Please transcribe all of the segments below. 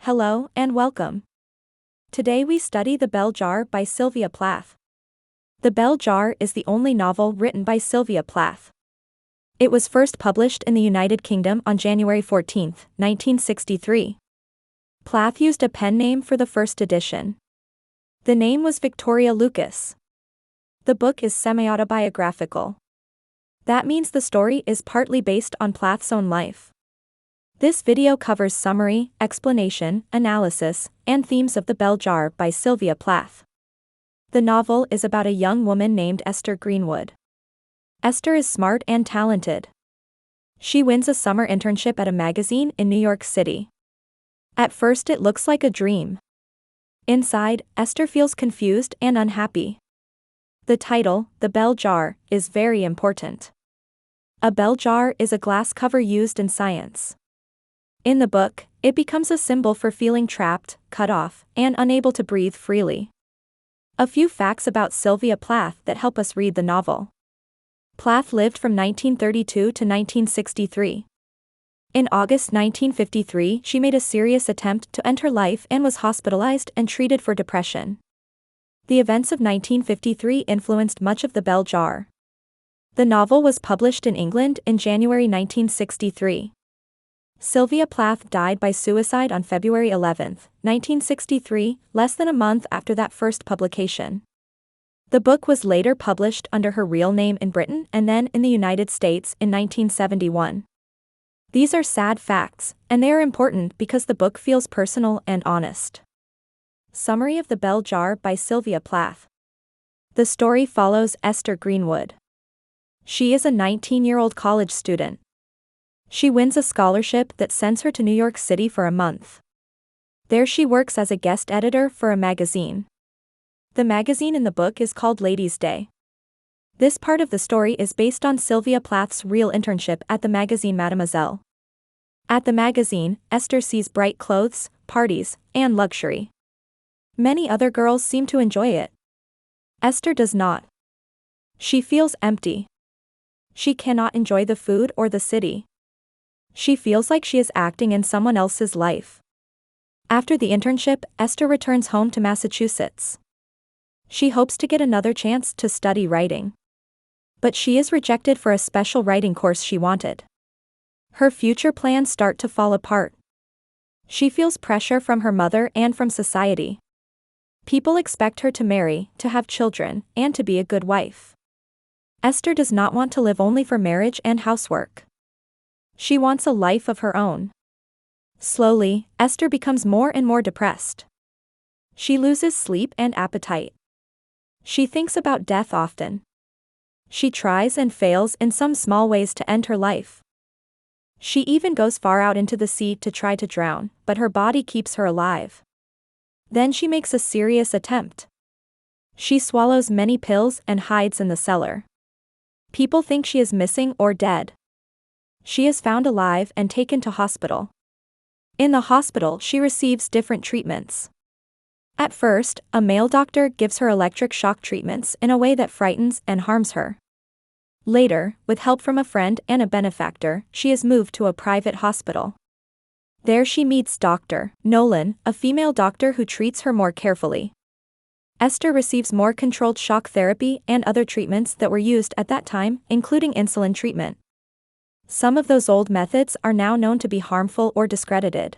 Hello and welcome. Today we study The Bell Jar by Sylvia Plath. The Bell Jar is the only novel written by Sylvia Plath. It was first published in the United Kingdom on January 14, 1963. Plath used a pen name for the first edition. The name was Victoria Lucas. The book is semi-autobiographical. That means the story is partly based on Plath's own life. This video covers summary, explanation, analysis, and themes of The Bell Jar by Sylvia Plath. The novel is about a young woman named Esther Greenwood. Esther is smart and talented. She wins a summer internship at a magazine in New York City. At first it looks like a dream. Inside, Esther feels confused and unhappy. The title, The Bell Jar, is very important. A bell jar is a glass cover used in science. In the book, it becomes a symbol for feeling trapped, cut off, and unable to breathe freely. A few facts about Sylvia Plath that help us read the novel. Plath lived from 1932 to 1963. In August 1953, she made a serious attempt to end her life and was hospitalized and treated for depression. The events of 1953 influenced much of The Bell Jar. The novel was published in England in January 1963. Sylvia Plath died by suicide on February 11, 1963, less than a month after that first publication. The book was later published under her real name in Britain and then in the United States in 1971. These are sad facts, and they are important because the book feels personal and honest. Summary of The Bell Jar by Sylvia Plath. The story follows Esther Greenwood. She is a 19-year-old college student. She wins a scholarship that sends her to New York City for a month. There she works as a guest editor for a magazine. The magazine in the book is called Ladies' Day. This part of the story is based on Sylvia Plath's real internship at the magazine Mademoiselle. At the magazine, Esther sees bright clothes, parties, and luxury. Many other girls seem to enjoy it. Esther does not. She feels empty. She cannot enjoy the food or the city. She feels like she is acting in someone else's life. After the internship, Esther returns home to Massachusetts. She hopes to get another chance to study writing. But she is rejected for a special writing course she wanted. Her future plans start to fall apart. She feels pressure from her mother and from society. People expect her to marry, to have children, and to be a good wife. Esther does not want to live only for marriage and housework. She wants a life of her own. Slowly, Esther becomes more and more depressed. She loses sleep and appetite. She thinks about death often. She tries and fails in some small ways to end her life. She even goes far out into the sea to try to drown, but her body keeps her alive. Then she makes a serious attempt. She swallows many pills and hides in the cellar. People think she is missing or dead. She is found alive and taken to hospital. In the hospital she receives different treatments. At first, a male doctor gives her electric shock treatments in a way that frightens and harms her. Later, with help from a friend and a benefactor, she is moved to a private hospital. There she meets Dr. Nolan, a female doctor who treats her more carefully. Esther receives more controlled shock therapy and other treatments that were used at that time, including insulin treatment. Some of those old methods are now known to be harmful or discredited.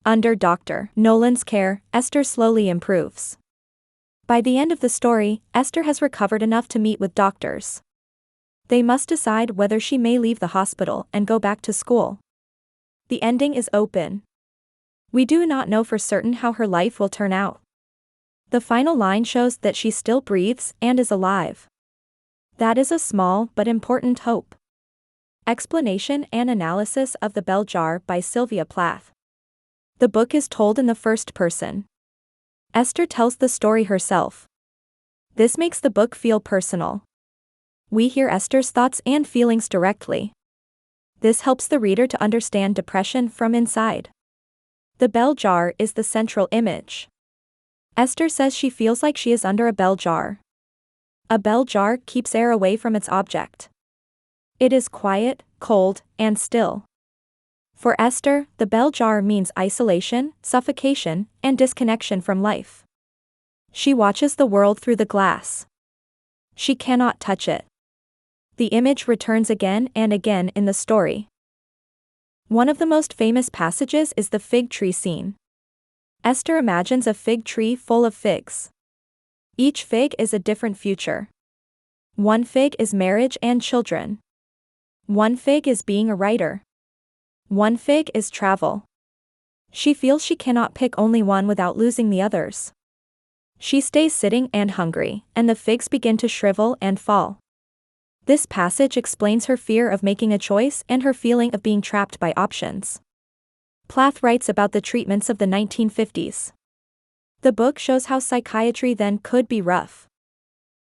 Under Dr. Nolan's care, Esther slowly improves. By the end of the story, Esther has recovered enough to meet with doctors. They must decide whether she may leave the hospital and go back to school. The ending is open. We do not know for certain how her life will turn out. The final line shows that she still breathes and is alive. That is a small but important hope. Explanation and analysis of The Bell Jar by Sylvia Plath. The book is told in the first person. Esther tells the story herself. This makes the book feel personal. We hear Esther's thoughts and feelings directly. This helps the reader to understand depression from inside. The bell jar is the central image. Esther says she feels like she is under a bell jar. A bell jar keeps air away from its object. It is quiet, cold, and still. For Esther, the bell jar means isolation, suffocation, and disconnection from life. She watches the world through the glass. She cannot touch it. The image returns again and again in the story. One of the most famous passages is the fig tree scene. Esther imagines a fig tree full of figs. Each fig is a different future. One fig is marriage and children. One fig is being a writer. One fig is travel. She feels she cannot pick only one without losing the others. She stays sitting and hungry, and the figs begin to shrivel and fall. This passage explains her fear of making a choice and her feeling of being trapped by options. Plath writes about the treatments of the 1950s. The book shows how psychiatry then could be rough.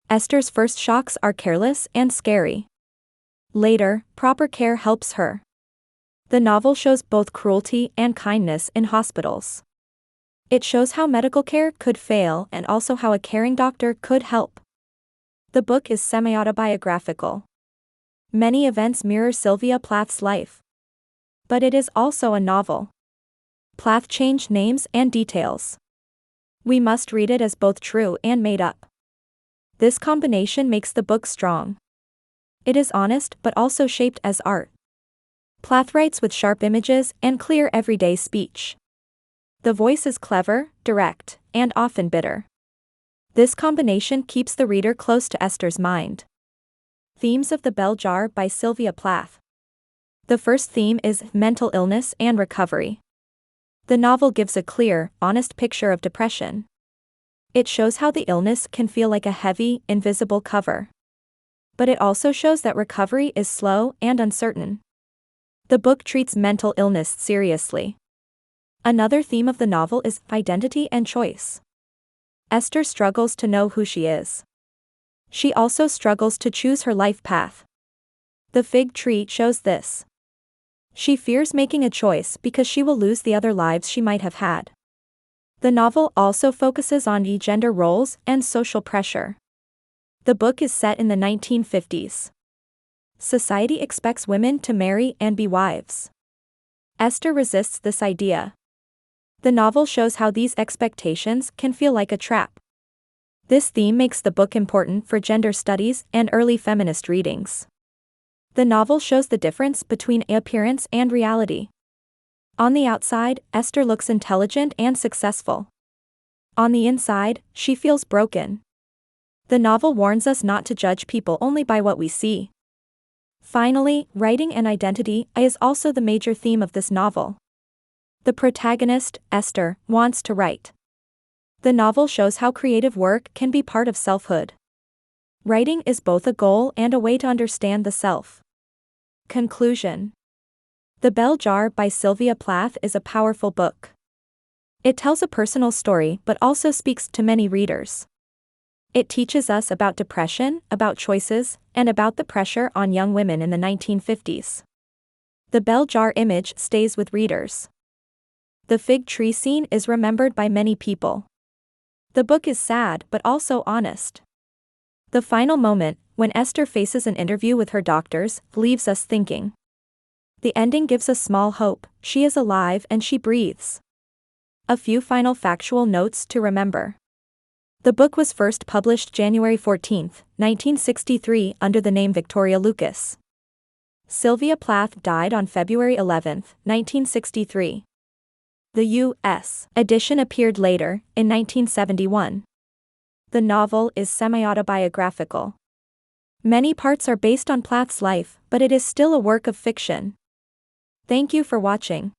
Esther's first shocks are careless and scary. Later, proper care helps her. The novel shows both cruelty and kindness in hospitals. It shows how medical care could fail and also how a caring doctor could help. The book is semi-autobiographical. Many events mirror Sylvia Plath's life. But it is also a novel. Plath changed names and details. We must read it as both true and made up. This combination makes the book strong. It is honest but also shaped as art. Plath writes with sharp images and clear everyday speech. The voice is clever, direct, and often bitter. This combination keeps the reader close to Esther's mind. Themes of the Bell Jar by Sylvia Plath. The first theme is mental illness and recovery. The novel gives a clear, honest picture of depression. It shows how the illness can feel like a heavy, invisible cover. But it also shows that recovery is slow and uncertain. The book treats mental illness seriously. Another theme of the novel is identity and choice. Esther struggles to know who she is. She also struggles to choose her life path. The fig tree shows this. She fears making a choice because she will lose the other lives she might have had. The novel also focuses on gender roles and social pressure. The book is set in the 1950s. Society expects women to marry and be wives. Esther resists this idea. The novel shows how these expectations can feel like a trap. This theme makes the book important for gender studies and early feminist readings. The novel shows the difference between appearance and reality. On the outside, Esther looks intelligent and successful. On the inside, she feels broken. The novel warns us not to judge people only by what we see. Finally, writing and identity is also the major theme of this novel. The protagonist, Esther, wants to write. The novel shows how creative work can be part of selfhood. Writing is both a goal and a way to understand the self. Conclusion. The Bell Jar by Sylvia Plath is a powerful book. It tells a personal story but also speaks to many readers. It teaches us about depression, about choices, and about the pressure on young women in the 1950s. The bell jar image stays with readers. The fig tree scene is remembered by many people. The book is sad but also honest. The final moment, when Esther faces an interview with her doctors, leaves us thinking. The ending gives us small hope. She is alive and she breathes. A few final factual notes to remember. The book was first published January 14, 1963 under the name Victoria Lucas. Sylvia Plath died on February 11, 1963. The U.S. edition appeared later, in 1971. The novel is semi-autobiographical. Many parts are based on Plath's life, but it is still a work of fiction. Thank you for watching.